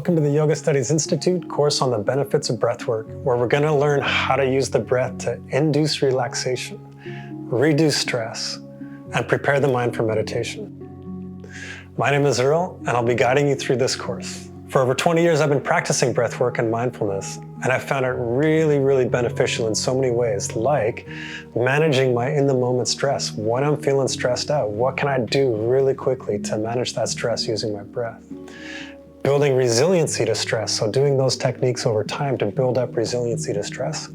Welcome to the Yoga Studies Institute course on the benefits of breathwork, where we're going to learn how to use the breath to induce relaxation, reduce stress, and prepare the mind for meditation. My name is Earl, and I'll be guiding you through this course. For over 20 years, I've been practicing breathwork and mindfulness, and I've found it really beneficial in so many ways, like managing my in-the-moment stress. When I'm feeling stressed out, what can I do really quickly to manage that stress using my breath? Building resiliency to stress, so doing those techniques over time to build up resiliency to stress,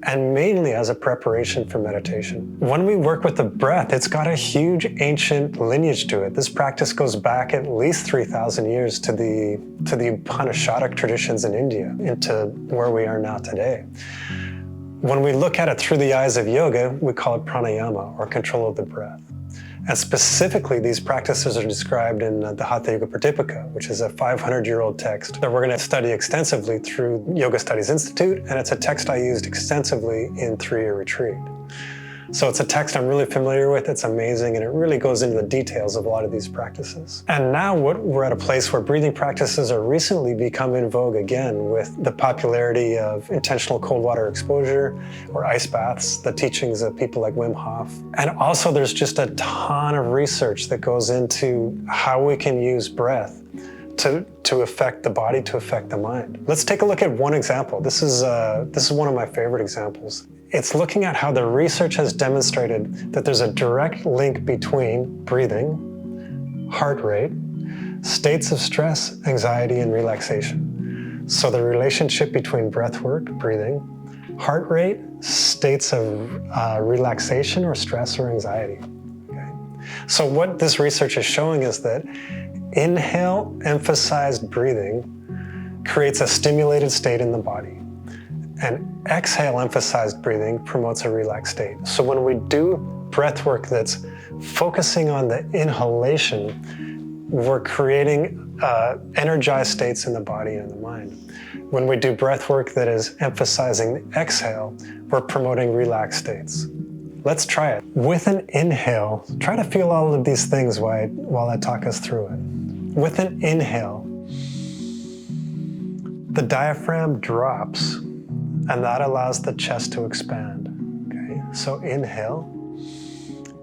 and mainly as a preparation for meditation. When we work with the breath, it's got a huge ancient lineage to it. This practice goes back at least 3,000 years to the Upanishadic traditions in India, into where we are now today. When we look at it through the eyes of yoga, we call it pranayama, or control of the breath. And specifically, these practices are described in the Hatha Yoga Pradipika, which is a 500-year-old text that we're going to study extensively through Yoga Studies Institute, and it's a text I used extensively in 3-year retreat. So it's a text I'm really familiar with, it's amazing, and it really goes into the details of a lot of these practices. And now we're at a place where breathing practices are recently become in vogue again with the popularity of intentional cold water exposure or ice baths, the teachings of people like Wim Hof. And also there's just a ton of research that goes into how we can use breath to affect the body, to affect the mind. Let's take a look at one example. This is one of my favorite examples. It's looking at how the research has demonstrated that there's a direct link between breathing, heart rate, states of stress, anxiety, and relaxation. So the relationship between breath work, breathing, heart rate, states of relaxation or stress or anxiety. Okay? So what this research is showing is that inhale emphasized breathing creates a stimulated state in the body. And exhale emphasized breathing promotes a relaxed state. So when we do breath work that's focusing on the inhalation, we're creating energized states in the body and the mind. When we do breath work that is emphasizing the exhale, we're promoting relaxed states. Let's try it. With an inhale, try to feel all of these things while I talk us through it. With an inhale, the diaphragm drops, and that allows the chest to expand. Okay, so inhale,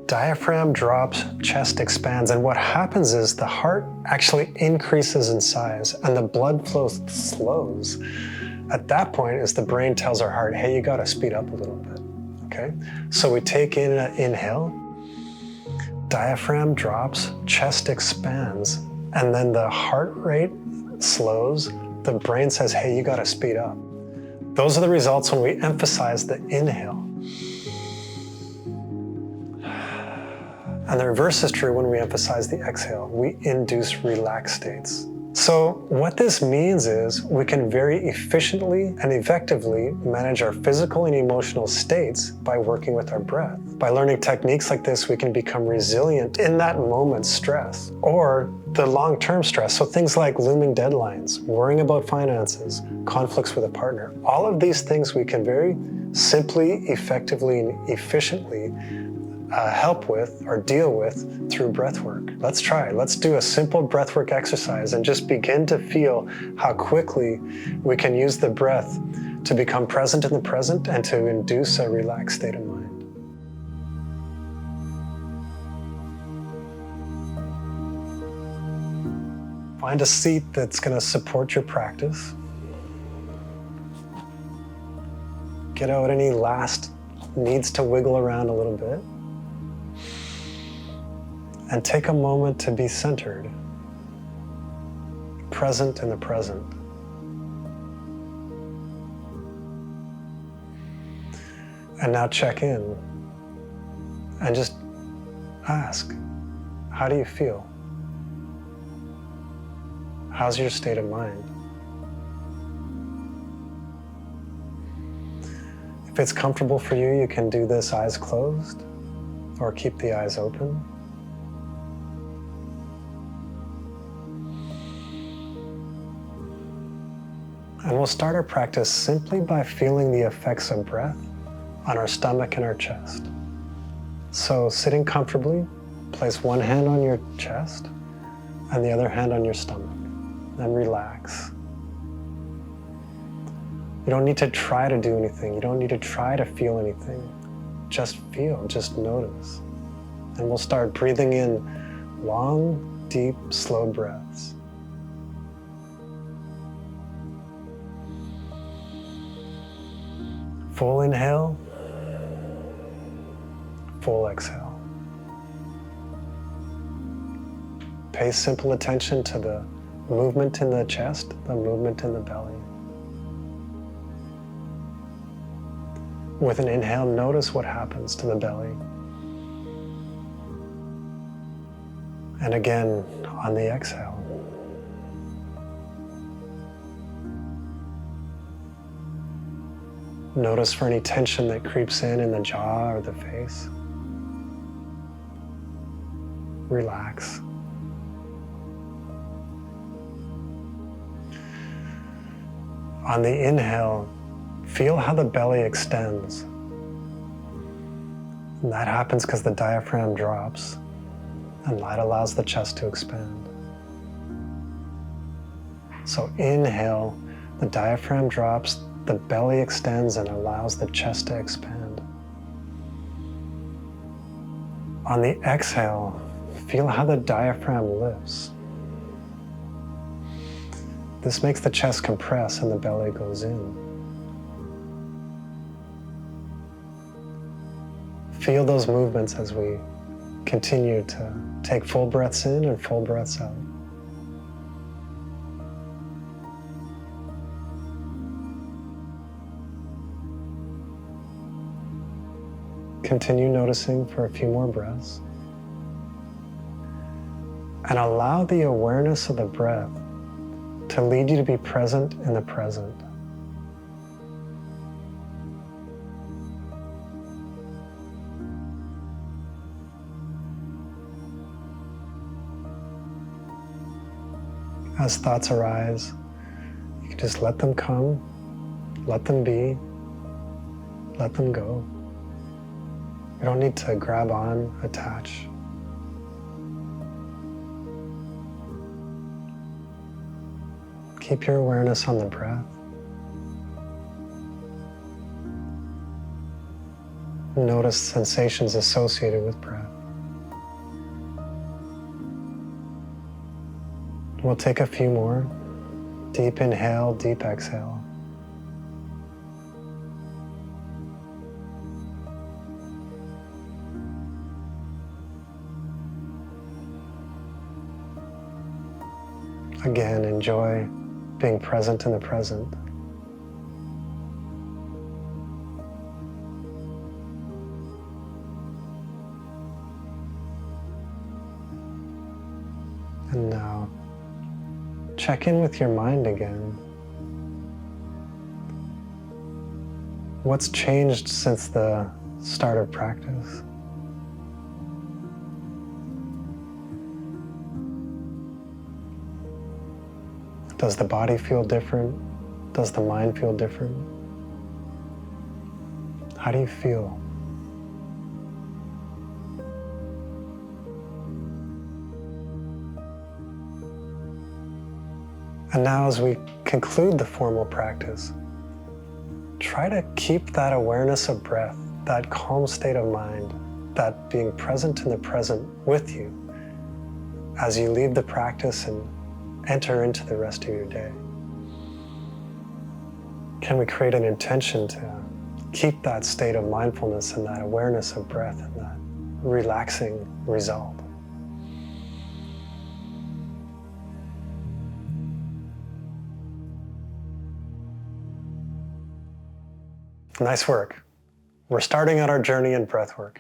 diaphragm drops, chest expands, and what happens is the heart actually increases in size and the blood flow slows. At that point is the brain tells our heart, hey, you gotta speed up a little bit. Okay, so we take in an inhale, diaphragm drops, chest expands, and then the heart rate slows. The brain says, hey, you gotta speed up. Those are the results when we emphasize the inhale. And the reverse is true when we emphasize the exhale. We induce relaxed states. So what this means is we can very efficiently and effectively manage our physical and emotional states by working with our breath. By learning techniques like this, we can become resilient in that moment's stress or the long-term stress. So things like looming deadlines, worrying about finances, conflicts with a partner, all of these things we can very simply, effectively, and efficiently help with or deal with through breath work. Let's try. Let's do a simple breath work exercise and just begin to feel how quickly we can use the breath to become present in the present and to induce a relaxed state of mind. Find a seat that's going to support your practice. Get out any last needs to wiggle around a little bit. And take a moment to be centered, present in the present. And now check in and just ask, how do you feel? How's your state of mind? If it's comfortable for you, you can do this eyes closed or keep the eyes open. And we'll start our practice simply by feeling the effects of breath on our stomach and our chest. So sitting comfortably, place one hand on your chest and the other hand on your stomach, and relax. You don't need to try to do anything. You don't need to try to feel anything. Just feel, just notice. And we'll start breathing in long, deep, slow breaths. Full inhale, full exhale. Pay simple attention to the movement in the chest, the movement in the belly. With an inhale, notice what happens to the belly. And again, on the exhale. Notice for any tension that creeps in the jaw or the face. Relax. On the inhale, feel how the belly extends. And that happens because the diaphragm drops, and that allows the chest to expand. So inhale, the diaphragm drops, the belly extends and allows the chest to expand. On the exhale, feel how the diaphragm lifts. This makes the chest compress and the belly goes in. Feel those movements as we continue to take full breaths in and full breaths out. Continue noticing for a few more breaths. And allow the awareness of the breath to lead you to be present in the present. As thoughts arise, you can just let them come, let them be, let them go. You don't need to grab on, attach. Keep your awareness on the breath. Notice sensations associated with breath. We'll take a few more. Deep inhale, deep exhale. Again, enjoy being present in the present. And now, check in with your mind again. What's changed since the start of practice? Does the body feel different? Does the mind feel different? How do you feel? And now as we conclude the formal practice, try to keep that awareness of breath, that calm state of mind, that being present in the present with you as you leave the practice and enter into the rest of your day. Can we create an intention to keep that state of mindfulness and that awareness of breath and that relaxing result? Nice work. We're starting out our journey in breathwork.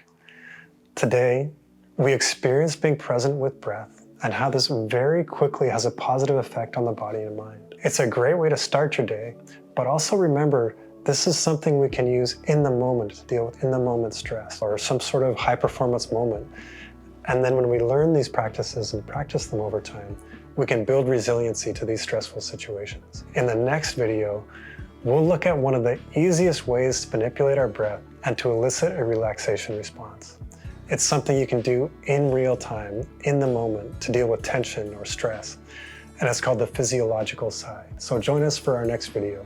Today, we experience being present with breath and how this very quickly has a positive effect on the body and mind. It's a great way to start your day, but also remember, this is something we can use in the moment to deal with in the moment stress or some sort of high performance moment. And then when we learn these practices and practice them over time, we can build resiliency to these stressful situations. In the next video, we'll look at one of the easiest ways to manipulate our breath and to elicit a relaxation response. It's something you can do in real time, in the moment, to deal with tension or stress. And it's called the physiological side. So join us for our next video.